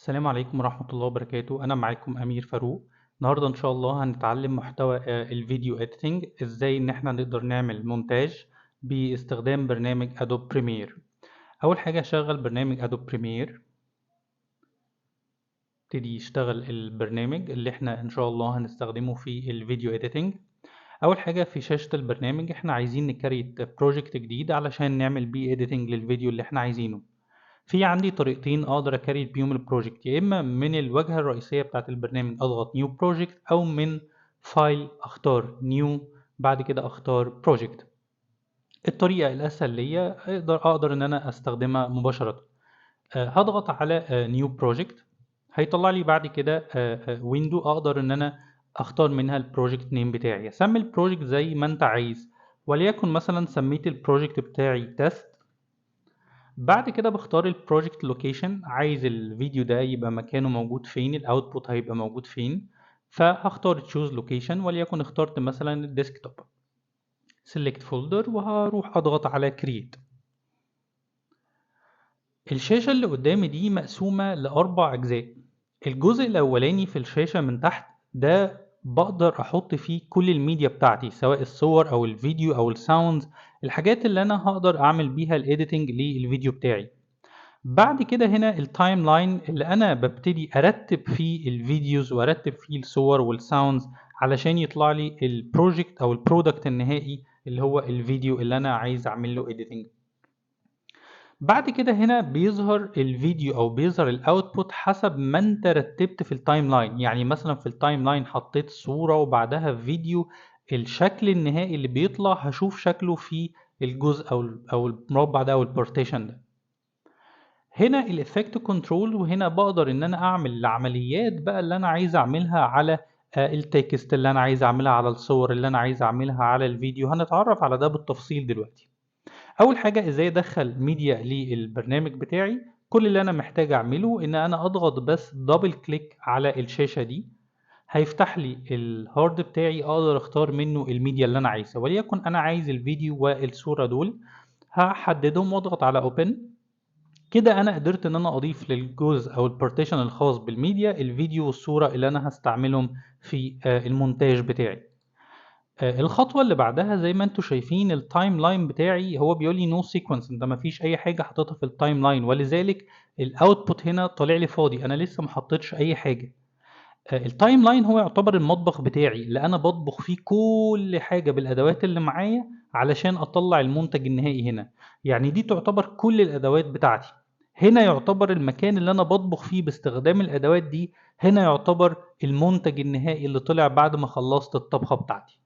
السلام عليكم ورحمة الله وبركاته. أنا معاكم أمير فاروق. النهاردة إن شاء الله هنتعلم محتوى الفيديو إديتنج، إزاي إن إحنا نقدر نعمل مونتاج باستخدام برنامج أدوب بريمير. أول حاجة هشغل برنامج أدوب بريمير، ابتدي يشتغل البرنامج اللي إحنا إن شاء الله هنستخدمه في الفيديو إديتنج. أول حاجة في شاشة البرنامج إحنا عايزين نكريت بروجكت جديد علشان نعمل بيه إديتنج للفيديو اللي إحنا عايزينه. في عندي طريقتين اقدر اكريت بيهم البروجكت، يا اما من الواجهه الرئيسيه بتاعه البرنامج اضغط نيو بروجكت، او من فايل اختار نيو بعد كده اختار بروجكت. الطريقه الاسهل ليا اقدر ان انا استخدمها مباشره. هضغط على نيو بروجكت، هيطلع لي بعد كده ويندو اقدر ان انا اختار منها البروجكت نيم بتاعي. اسمي البروجكت زي ما انت عايز، وليكن مثلا سميت البروجكت بتاعي تيست. بعد كده بختار البروجكت لوكيشن، عايز الفيديو ده يبقى مكانه موجود فين، الاوتبوت هيبقى موجود فين، فهختار تشوز لوكيشن وليكن اخترت مثلا الديسكتوب. سيلكت فولدر وهروح اضغط على كرييت. الشاشة اللي قدامي دي مقسومة لأربع أجزاء. الجزء الأولاني في الشاشة من تحت ده بقدر أحط فيه كل الميديا بتاعتي، سواء الصور أو الفيديو أو الساوندز، الحاجات اللي أنا هقدر أعمل بيها الإيديتنج للفيديو بتاعي. بعد كده هنا التايم لاين اللي انا ببتدي ارتب فيه الفيديوز وارتب فيه الصور والساوندز علشان يطلع لي البروجكت او البرودكت النهائي اللي هو الفيديو اللي انا عايز اعمل له اديتنج. بعد كده هنا بيظهر الفيديو او بيظهر الاوتبوت حسب ما انت رتبت في التايم لاين. يعني مثلا في التايم لاين حطيت صورة وبعدها فيديو، الشكل النهائي اللي بيطلع هشوف شكله في الجزء او المربع ده او البارتيشن ده. هنا الافكت كنترول، وهنا بقدر ان انا اعمل العمليات بقى اللي انا عايز اعملها على التكست اللي انا عايز اعملها، على الصور اللي انا عايز اعملها، على الفيديو. هنتعرف على ده بالتفصيل دلوقتي. اول حاجة ازاي ادخل ميديا للبرنامج بتاعي. كل اللي انا محتاج اعمله ان انا اضغط بس دبل كليك على الشاشة دي، هيفتح لي الهارد بتاعي، اقدر اختار منه الميديا اللي انا عايزها. وليكن انا عايز الفيديو والصورة دول، هحددهم واضغط على اوبن. كده انا قدرت ان انا اضيف للجزء او البارتيشن الخاص بالميديا الفيديو والصورة اللي انا هستعملهم في المونتاج بتاعي. الخطوة اللي بعدها زي ما انتم شايفين التايم لاين بتاعي هو بيقول لي نو سيكونس، انت ما فيش اي حاجة حاططها في التايم لاين، ولذلك الاوتبوت هنا طالع لي فاضي، انا لسه ما حطيتش اي حاجة. التايم لاين هو يعتبر المطبخ بتاعي اللي انا بطبخ فيه كل حاجة بالادوات اللي معايا علشان اطلع المنتج النهائي هنا. يعني دي تعتبر كل الادوات بتاعتي. هنا يعتبر المكان اللي انا بطبخ فيه باستخدام الادوات دي، هنا يعتبر المنتج النهائي اللي طلع بعد ما خلصت الطبخة بتاعتي.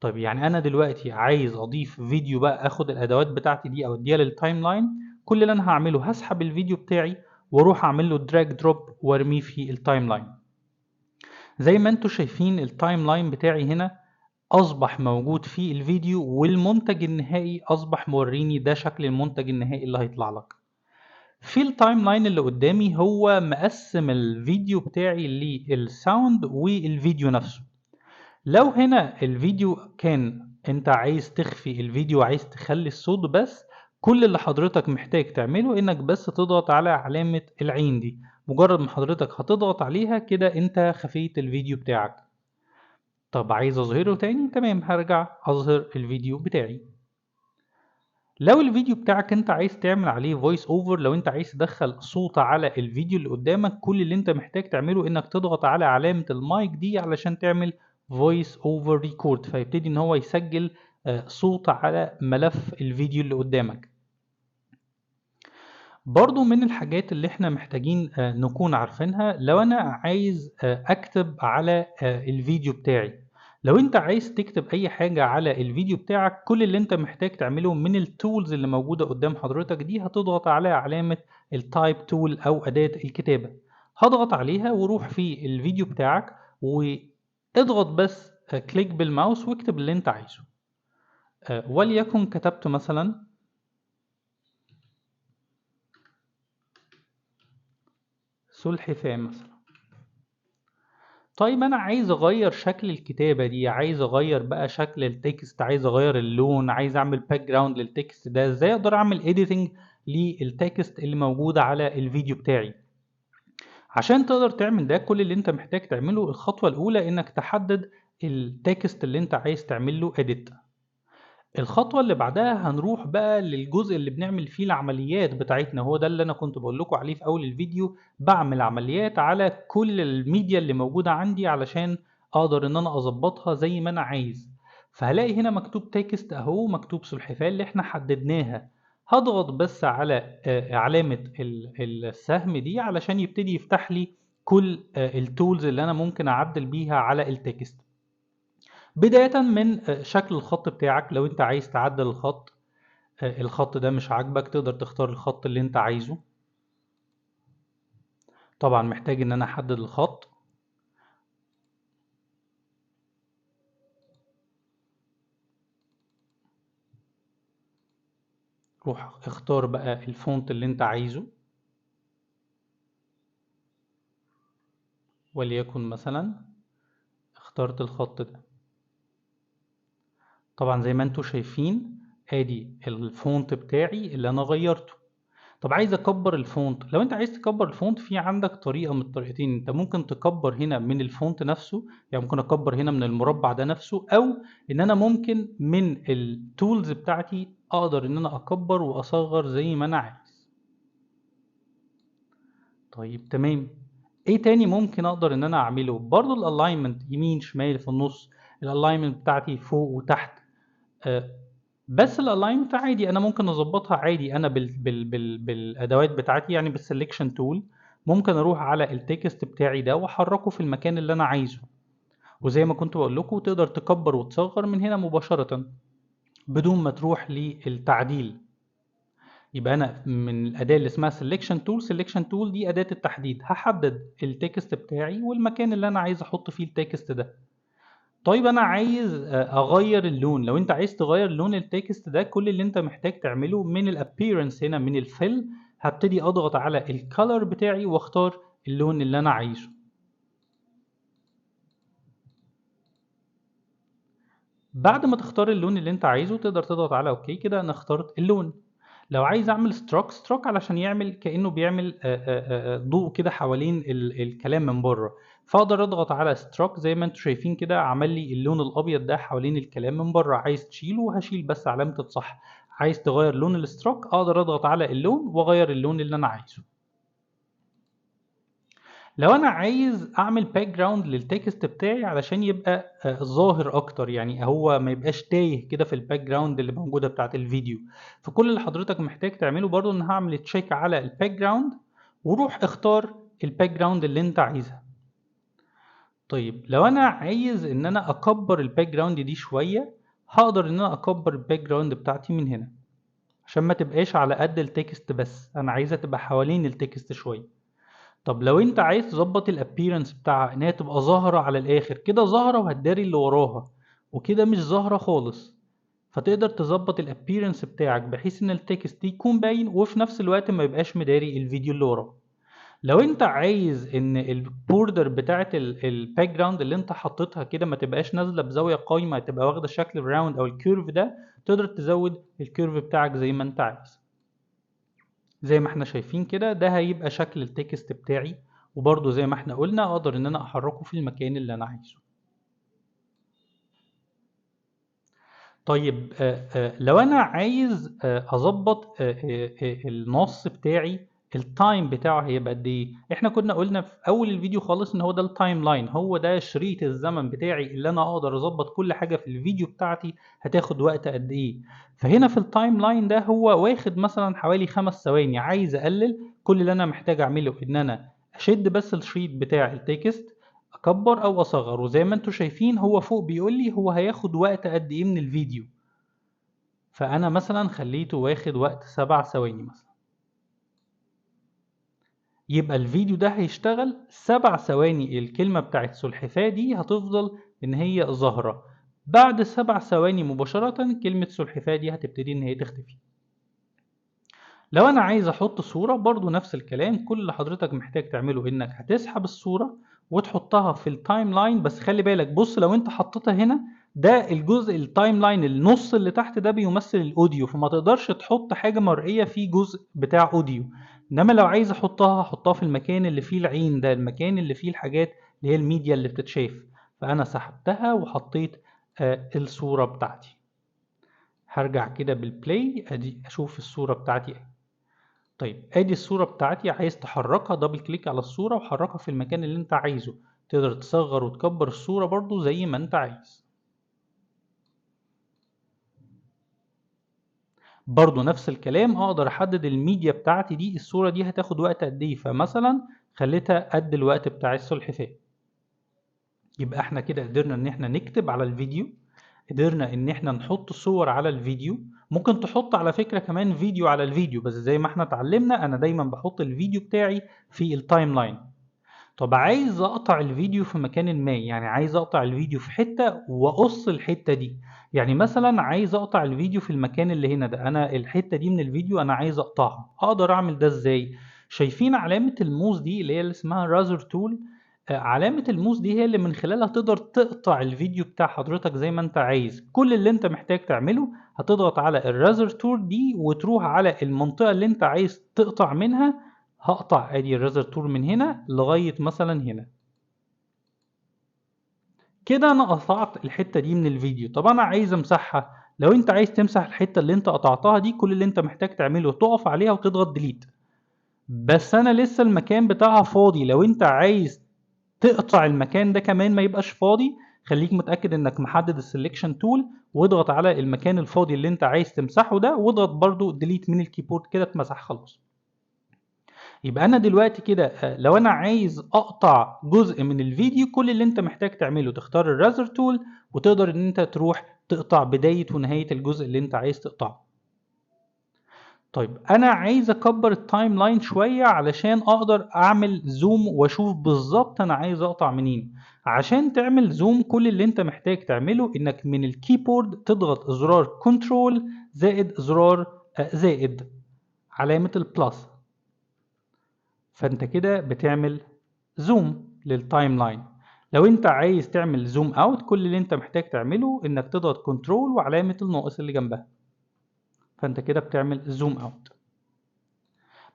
طيب يعني انا دلوقتي عايز اضيف فيديو بقى، اخد الادوات بتاعتي دي او اديها للتايم لاين. كل اللي انا هعمله هسحب الفيديو بتاعي واروح اعمل له دراج دروب وارميه في التايم لاين. زي ما انتم شايفين التايم لاين بتاعي هنا اصبح موجود في الفيديو، والمنتج النهائي اصبح موريني ده شكل المنتج النهائي اللي هيطلع لك. في التايم لاين اللي قدامي هو مقسم الفيديو بتاعي للساوند والفيديو نفسه. لو هنا الفيديو كان انت عايز تخفي الفيديو وعايز تخلي الصوت بس، كل اللي حضرتك محتاج تعمله انك بس تضغط على علامة العين دي. مجرد ما حضرتك هتضغط عليها كده انت خفيت الفيديو بتاعك. طب عايز اظهره تاني، تمام، هرجع اظهر الفيديو بتاعي. لو الفيديو بتاعك انت عايز تعمل عليه فويس اوفر، لو انت عايز تدخل صوت على الفيديو اللي قدامك، كل اللي انت محتاج تعمله انك تضغط على علامة المايك دي علشان تعمل فويس اوفر ريكورد، فيبتدي ان هو يسجل صوت على ملف الفيديو اللي قدامك. برضو من الحاجات اللي احنا محتاجين نكون عارفينها، لو انا عايز اكتب على الفيديو بتاعي. لو انت عايز تكتب اي حاجة على الفيديو بتاعك، كل اللي انت محتاج تعمله من التولز اللي موجودة قدام حضرتك دي، هتضغط على علامة التايب تول او اداة الكتابة. هضغط عليها وروح في الفيديو بتاعك واضغط بس كليك بالماوس واكتب اللي انت عايزه. وليكن كتبت مثلا سلحفاة مثلا. طيب انا عايز اغير شكل الكتابة دي، عايز اغير بقى شكل التكست، عايز اغير اللون، عايز اعمل باك جراوند للتكست ده. ازاي اقدر اعمل اديتنج للتكست اللي موجود على الفيديو بتاعي؟ عشان تقدر تعمل ده كل اللي انت محتاج تعمله الخطوة الأولى انك تحدد التكست اللي انت عايز تعمل له edit. الخطوة اللي بعدها هنروح بقى للجزء اللي بنعمل فيه العمليات بتاعتنا، هو ده اللي انا كنت بقول لكم عليه في اول الفيديو. بعمل عمليات على كل الميديا اللي موجودة عندي علشان اقدر ان انا اظبطها زي ما انا عايز. فهلاقي هنا مكتوب تكست اهو، مكتوب سلحفاة اللي احنا حددناها. هضغط بس على علامة السهم دي علشان يبتدي يفتح لي كل التولز اللي انا ممكن اعدل بيها على التكست. بداية من شكل الخط بتاعك. لو انت عايز تعدل الخط، الخط ده مش عاجبك، تقدر تختار الخط اللي انت عايزه. طبعا محتاج ان انا احدد الخط. روح اختار بقى الفونت اللي انت عايزه، وليكن مثلا اخترت الخط ده. طبعا زي ما انتوا شايفين ادي الفونت بتاعي اللي انا غيرته. طب عايز اكبر الفونت. لو انت عايز تكبر الفونت في عندك طريقة من الطريقتين. انت ممكن تكبر هنا من الفونت نفسه، يعني ممكن اكبر هنا من المربع ده نفسه، او ان انا ممكن من التولز بتاعتي اقدر ان انا اكبر واصغر زي ما انا عايز. طيب تمام. ايه تاني ممكن اقدر ان انا اعمله؟ برضو الالاينمنت يمين شمال في النص، الالاينمنت بتاعتي فوق وتحت. آه، بس الالاينمنت عادي انا ممكن اظبطها عادي انا بالادوات بتاعتي، يعني بالسلكشن تول. ممكن اروح على التكست بتاعي ده واحركه في المكان اللي انا عايزه. وزي ما كنت بقول لكم تقدر تكبر وتصغر من هنا مباشرة بدون ما تروح للتعديل. يبقى انا من الاداة اللي اسمها سelection tool دي اداة التحديد. هحدد التكست بتاعي والمكان اللي انا عايز احط فيه التكست ده. طيب انا عايز اغير اللون. لو انت عايز تغير لون التكست ده كل اللي انت محتاج تعمله من الابيرنس هنا من الفيل، هبتدي اضغط على الكالر بتاعي واختار اللون اللي انا عايزه. بعد ما تختار اللون اللي انت عايزه تقدر تضغط على اوكي. كده انا اخترت اللون. لو عايز اعمل ستروك علشان يعمل كأنه بيعمل ضوء كده حوالين الكلام من بره، فاقدر اضغط على ستروك زي ما انتم شايفين كده عمل لي اللون الابيض ده حوالين الكلام من بره. عايز تشيله هشيل بس علامة الصح. عايز تغير لون الستروك اقدر اضغط على اللون واغير اللون اللي انا عايزه. لو انا عايز اعمل باك جراوند للتكست بتاعي علشان يبقى ظاهر اكتر، يعني هو ما يبقاش تايه كده في الباك جراوند اللي موجوده بتاعت الفيديو، فكل اللي حضرتك محتاج تعمله برضو ان هعمل تشيك على الباك جراوند وروح اختار الباك جراوند اللي انت عايزها. طيب لو انا عايز ان انا اكبر الباك جراوند دي شويه، هقدر ان انا اكبر الباك جراوند بتاعتي من هنا عشان ما تبقاش على قد التكست، بس انا عايزها تبقى حوالين التكست شويه. طب لو انت عايز تظبط الابيرنس بتاعها ان هي تبقى ظاهره على الاخر كده، ظاهره وهتداري اللي وراها، وكده مش ظاهره خالص، فتقدر تظبط الابيرنس بتاعك بحيث ان التكست يكون باين وفي نفس الوقت ما يبقاش مداري الفيديو اللي وراه. لو انت عايز ان البوردر بتاعت الباك جراوند اللي انت حطيتها كده ما تبقاش نازله بزاويه قايمه، تبقى واخده شكل الراوند او الكيرف ده، تقدر تزود الكيرف بتاعك زي ما انت عايز. زي ما احنا شايفين كده ده هيبقى شكل التكست بتاعي. وبرضو زي ما احنا قلنا اقدر ان انا احركه في المكان اللي انا عايزه. طيب لو انا عايز اظبط النص بتاعي، التايم بتاعه هيبقى قد ايه؟ احنا كنا قلنا في اول الفيديو خالص ان هو ده التايم لاين، هو ده شريط الزمن بتاعي اللي انا اقدر اظبط كل حاجة في الفيديو بتاعتي هتاخد وقت قد ايه. فهنا في التايم لاين ده هو واخد مثلا حوالي 5 ثواني. عايز اقلل، كل اللي انا محتاج اعمله ان انا اشد بس الشريط بتاع التكست، اكبر او اصغر، وزي ما انتم شايفين هو فوق بيقول لي هو هياخد وقت قد ايه من الفيديو. فانا مثلا خليته واخد وقت 7 ثواني مثلا، يبقى الفيديو ده هيشتغل 7 ثواني. الكلمة بتاعت سلحفاة دي هتفضل ان هي ظاهرة. بعد 7 ثواني مباشرة كلمة سلحفاة دي هتبتدي ان هي تختفي. لو انا عايز احط صورة برضو نفس الكلام. كل اللي حضرتك محتاج تعمله انك هتسحب الصورة وتحطها في التايم لاين. بس خلي بالك، بص لو انت حطيتها هنا، ده الجزء التايم لاين النص اللي تحت ده بيمثل الاوديو، فما تقدرش تحط حاجة مرئية في جزء بتاع اوديو. انما لو عايز احطها في المكان اللي فيه العين ده، المكان اللي فيه الحاجات اللي هي الميديا اللي بتتشاف. فانا سحبتها وحطيت الصورة بتاعتي. هرجع كده بالبلاي ادي اشوف الصورة بتاعتي ايه. طيب ادي الصورة بتاعتي، عايز تحركها دبل كليك على الصورة وحركها في المكان اللي انت عايزه. تقدر تصغر وتكبر الصورة برضو زي ما انت عايز. برضو نفس الكلام، اقدر احدد الميديا بتاعتي دي، الصورة دي هتاخد وقت قد ايه، فمثلا خليتها قد الوقت بتاع السلحفاة. يبقى احنا كده قدرنا ان احنا نكتب على الفيديو، قدرنا ان احنا نحط صور على الفيديو. ممكن تحط على فكرة كمان فيديو على الفيديو، بس زي ما احنا اتعلمنا انا دايما بحط الفيديو بتاعي في التايم لاين. طب عايز اقطع الفيديو في مكان ما، يعني عايز اقطع الفيديو في حتة واقص الحتة دي. يعني مثلا عايز اقطع الفيديو في المكان اللي هنا ده، انا الحتة دي من الفيديو انا عايز اقطعها. اقدر اعمل ده ازاي؟ شايفين علامة الموس دي اللي هي اللي اسمها رازر تول؟ علامة الموس دي هي اللي من خلالها تقدر تقطع الفيديو بتاع حضرتك زي ما انت عايز. كل اللي انت محتاج تعمله هتضغط على الرازر تول دي وتروح على المنطقة اللي انت عايز تقطع منها. هقطع ادي الرازر تول من هنا لغاية مثلا هنا كده. انا قطعت الحتة دي من الفيديو. طب انا عايز امسحها. لو انت عايز تمسح الحتة اللي انت قطعتها دي، كل اللي انت محتاج تعمله تقف عليها وتضغط ديليت. بس انا لسه المكان بتاعها فاضي. لو انت عايز تقطع المكان ده كمان ما يبقاش فاضي، خليك متأكد انك محدد السلكشن تول واضغط على المكان الفاضي اللي انت عايز تمسحه ده، واضغط برضو ديليت من الكيبورد كده اتمسح خلاص. يبقى انا دلوقتي كده لو انا عايز اقطع جزء من الفيديو، كل اللي انت محتاج تعمله تختار الرازر تول وتقدر ان انت تروح تقطع بداية ونهاية الجزء اللي انت عايز تقطعه. طيب انا عايز اكبر التايم لاين شوية علشان اقدر اعمل زوم واشوف بالظبط انا عايز اقطع منين. عشان تعمل زوم كل اللي انت محتاج تعمله انك من الكيبورد تضغط زرار كنترول زائد زرار زائد علامة البلس. فانت كده بتعمل زوم للتايم لاين. لو انت عايز تعمل زوم اوت، كل اللي انت محتاج تعمله انك تضغط كنترول وعلامة الناقص اللي جنبها. فانت كده بتعمل زوم اوت.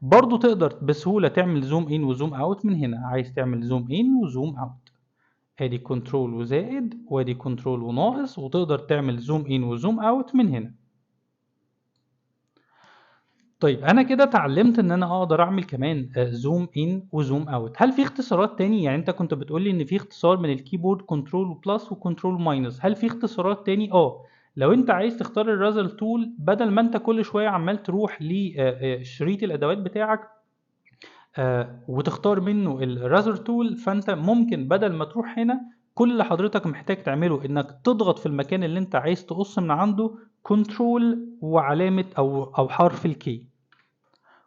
برضو تقدر بسهولة تعمل زوم ان وزوم اوت من هنا. عايز تعمل زوم ان وزوم اوت، ادي كنترول وزائد وادي كنترول وناقص، وتقدر تعمل زوم ان وزوم اوت من هنا. طيب انا كده اتعلمت ان انا اقدر اعمل كمان زوم ان وزوم اوت. هل في اختصارات تاني؟ يعني انت كنت بتقول لي ان في اختصار من الكيبورد كنترول بلس وكنترول ماينس، هل في اختصارات تاني؟ لو انت عايز تختار الرازر تول، بدل ما انت كل شويه عمال تروح لشريط الادوات بتاعك وتختار منه الرازر تول، فانت ممكن بدل ما تروح هنا، كل اللي حضرتك محتاج تعمله انك تضغط في المكان اللي انت عايز تقص من عنده كنترول وعلامه او حرف الكي.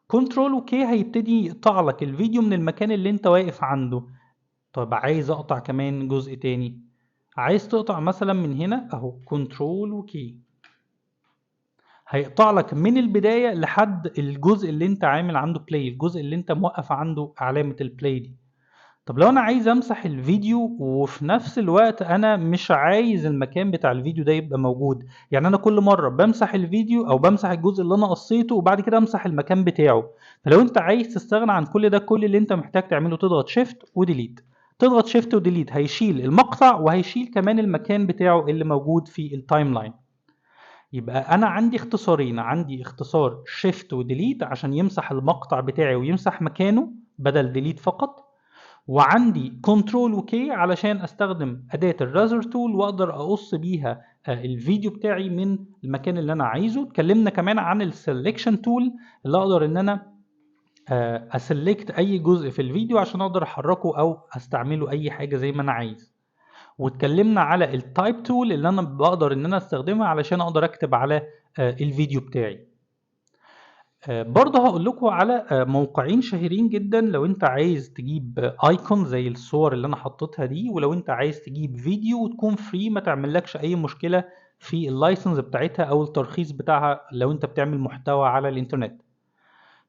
كنترول وكي هيبتدي يقطع لك الفيديو من المكان اللي انت واقف عنده. طب عايز اقطع كمان جزء تاني، عايز تقطع مثلا من هنا اهو كنترول وكي، هيقطع لك من البداية لحد الجزء اللي انت عامل عنده بلاي، الجزء اللي انت موقف عنده علامة البلاي دي. طب لو انا عايز امسح الفيديو وفي نفس الوقت انا مش عايز المكان بتاع الفيديو ده يبقى موجود، يعني انا كل مرة بمسح الفيديو او بمسح الجزء اللي انا قصيته وبعد كده امسح المكان بتاعه. فلو انت عايز تستغنى عن كل ده، كل اللي انت محتاج تعمله تضغط شيفت وديليت. تضغط شيفت وديليت هيشيل المقطع وهيشيل كمان المكان بتاعه اللي موجود في التايم لاين. يبقى انا عندي اختصارين، عندي اختصار شيفت وديليت عشان يمسح المقطع بتاعي ويمسح مكانه بدل ديليت فقط، وعندي كنترول وكي علشان استخدم اداة الرازر تول واقدر اقص بيها الفيديو بتاعي من المكان اللي انا عايزه. اتكلمنا كمان عن السلكشن تول اللي اقدر ان انا اسلكت اي جزء في الفيديو عشان اقدر احركه او استعمله اي حاجة زي ما انا عايز. واتكلمنا على التايب تول اللي انا بقدر ان انا استخدمها علشان اقدر اكتب على الفيديو بتاعي. برضه هقول لكم على موقعين شهيرين جدا لو انت عايز تجيب ايكون زي الصور اللي انا حطيتها دي، ولو انت عايز تجيب فيديو وتكون فري ما تعملكش اي مشكلة في اللايسنس بتاعتها او الترخيص بتاعها لو انت بتعمل محتوى على الانترنت.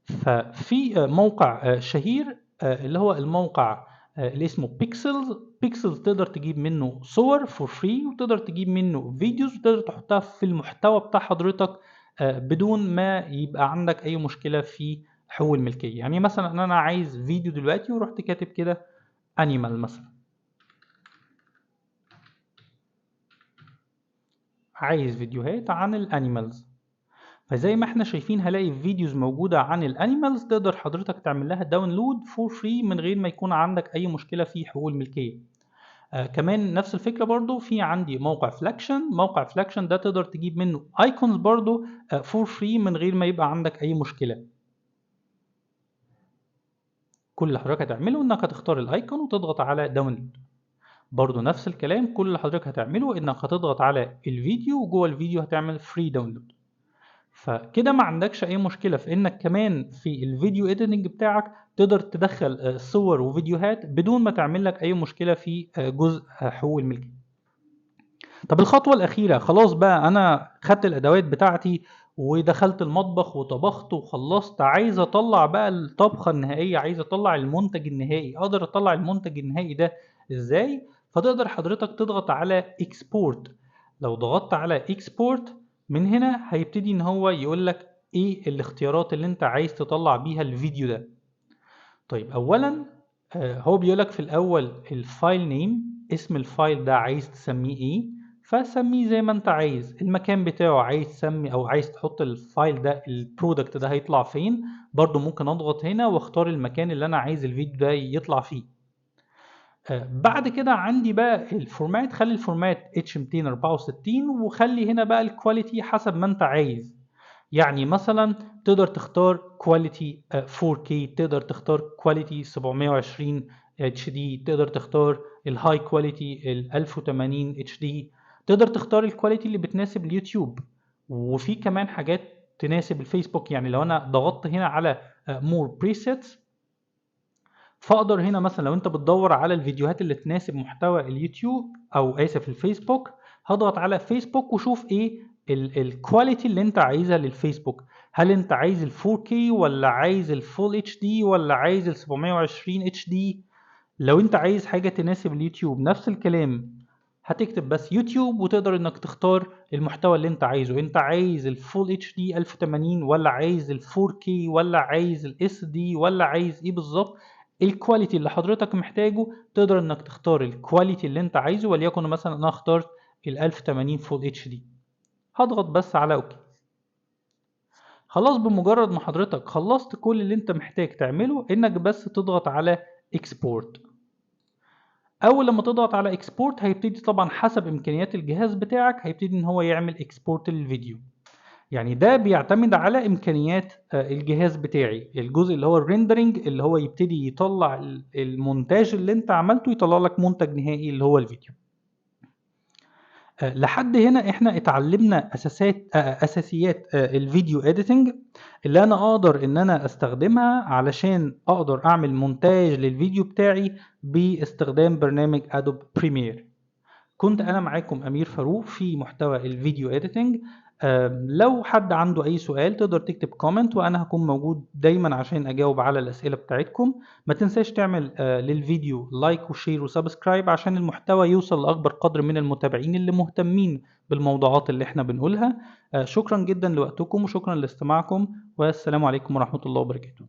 ففي موقع شهير اللي هو الموقع اللي اسمه بيكسلز. بيكسلز تقدر تجيب منه صور فور فري، وتقدر تجيب منه فيديوز وتقدر تحطها في المحتوى بتاع حضرتك بدون ما يبقى عندك اي مشكلة في حقوق الملكيه. يعني مثلا انا عايز فيديو دلوقتي ورحت كاتب كده انيمال مثلا، عايز فيديوهات عن الانيمالز. فزي ما احنا شايفين هلاقي فيديوز موجودة عن الانيمالز، تقدر حضرتك تعمل لها داونلود فور فري من غير ما يكون عندك اي مشكلة في حقوق الملكية. كمان نفس الفكرة برضو في عندي موقع فلاكشن. موقع فلاكشن ده تقدر تجيب منه ايكونز برضو فور فري من غير ما يبقى عندك اي مشكلة. كل اللي حضرتك هتعمله انك هتختار الايكون وتضغط على داونلود. برضو نفس الكلام، كل اللي حضرتك هتعمله انك هتضغط على الفيديو وجوه الفيديو هتعمل فري داونلود. فكده ما عندكش اي مشكله في انك كمان في الفيديو اديتنج بتاعك تقدر تدخل صور وفيديوهات بدون ما تعمل لك اي مشكله في جزء حقوق الملكيه. طب الخطوه الاخيره، خلاص بقى انا خدت الادوات بتاعتي ودخلت المطبخ وطبخت وخلصت، عايز اطلع بقى الطبخه النهائيه، عايز اطلع المنتج النهائي. اقدر اطلع المنتج النهائي ده ازاي؟ فتقدر حضرتك تضغط على اكسبورت. لو ضغطت على اكسبورت من هنا هيبتدي ان هو يقول لك ايه الاختيارات اللي انت عايز تطلع بيها الفيديو ده. طيب اولا هو بيقول لك في الاول الفايل نيم، اسم الفايل ده عايز تسميه ايه، فسميه زي ما انت عايز. المكان بتاعه عايز تسمي او عايز تحط الفايل ده البرودكت ده هيطلع فين، برضو ممكن اضغط هنا واختار المكان اللي انا عايز الفيديو ده يطلع فيه. بعد كده عندي بقى الفورمات، خلي الفورمات H264 وخلي هنا بقى الكواليتي حسب ما انت عايز. يعني مثلا تقدر تختار كواليتي 4K، تقدر تختار كواليتي 720 HD، تقدر تختار الهاي كواليتي ال 1080 HD، تقدر تختار الكواليتي اللي بتناسب اليوتيوب، وفي كمان حاجات تناسب الفيسبوك. يعني لو انا ضغطت هنا على مور بريسيتس، فاقدر هنا مثلا لو انت بتدور على الفيديوهات اللي تناسب محتوى اليوتيوب او اسف الفيسبوك، هضغط على فيسبوك وشوف ايه الكواليتي اللي انت عايزها للفيسبوك. هل انت عايز ال 4K ولا عايز الفول اتش دي ولا عايز ال 720 اتش دي؟ لو انت عايز حاجة تناسب اليوتيوب نفس الكلام، هتكتب بس يوتيوب وتقدر انك تختار المحتوى اللي انت عايزه. انت عايز الفول اتش دي 1080 ولا عايز ال 4K ولا عايز الاس دي ولا عايز ايه بالظبط؟ الكواليتي اللي حضرتك محتاجه تقدر انك تختار الكواليتي اللي انت عايزه، وليكن مثلا انا اخترت ال 1080 فول اتش دي. هضغط بس على اوكي. خلاص بمجرد ما حضرتك خلصت كل اللي انت محتاج تعمله انك بس تضغط على اكسبورت. اول لما تضغط على اكسبورت هيبتدي طبعا حسب امكانيات الجهاز بتاعك هيبتدي ان هو يعمل اكسبورت للفيديو. يعني ده بيعتمد على امكانيات الجهاز بتاعي. الجزء اللي هو الريندرنج اللي هو يبتدي يطلع المونتاج اللي انت عملته يطلع لك منتج نهائي اللي هو الفيديو. لحد هنا احنا اتعلمنا اساسيات الفيديو اديتنج اللي انا اقدر ان انا استخدمها علشان اقدر اعمل مونتاج للفيديو بتاعي باستخدام برنامج ادوب بريمير. كنت انا معاكم امير فاروق في محتوى الفيديو اديتنج. لو حد عنده اي سؤال تقدر تكتب كومنت وانا هكون موجود دايما عشان اجاوب على الاسئله بتاعتكم. ما تنساش تعمل للفيديو لايك وشير وسبسكرايب عشان المحتوى يوصل لاكبر قدر من المتابعين اللي مهتمين بالموضوعات اللي احنا بنقولها. شكرا جدا لوقتكم وشكرا لاستماعكم، والسلام عليكم ورحمه الله وبركاته.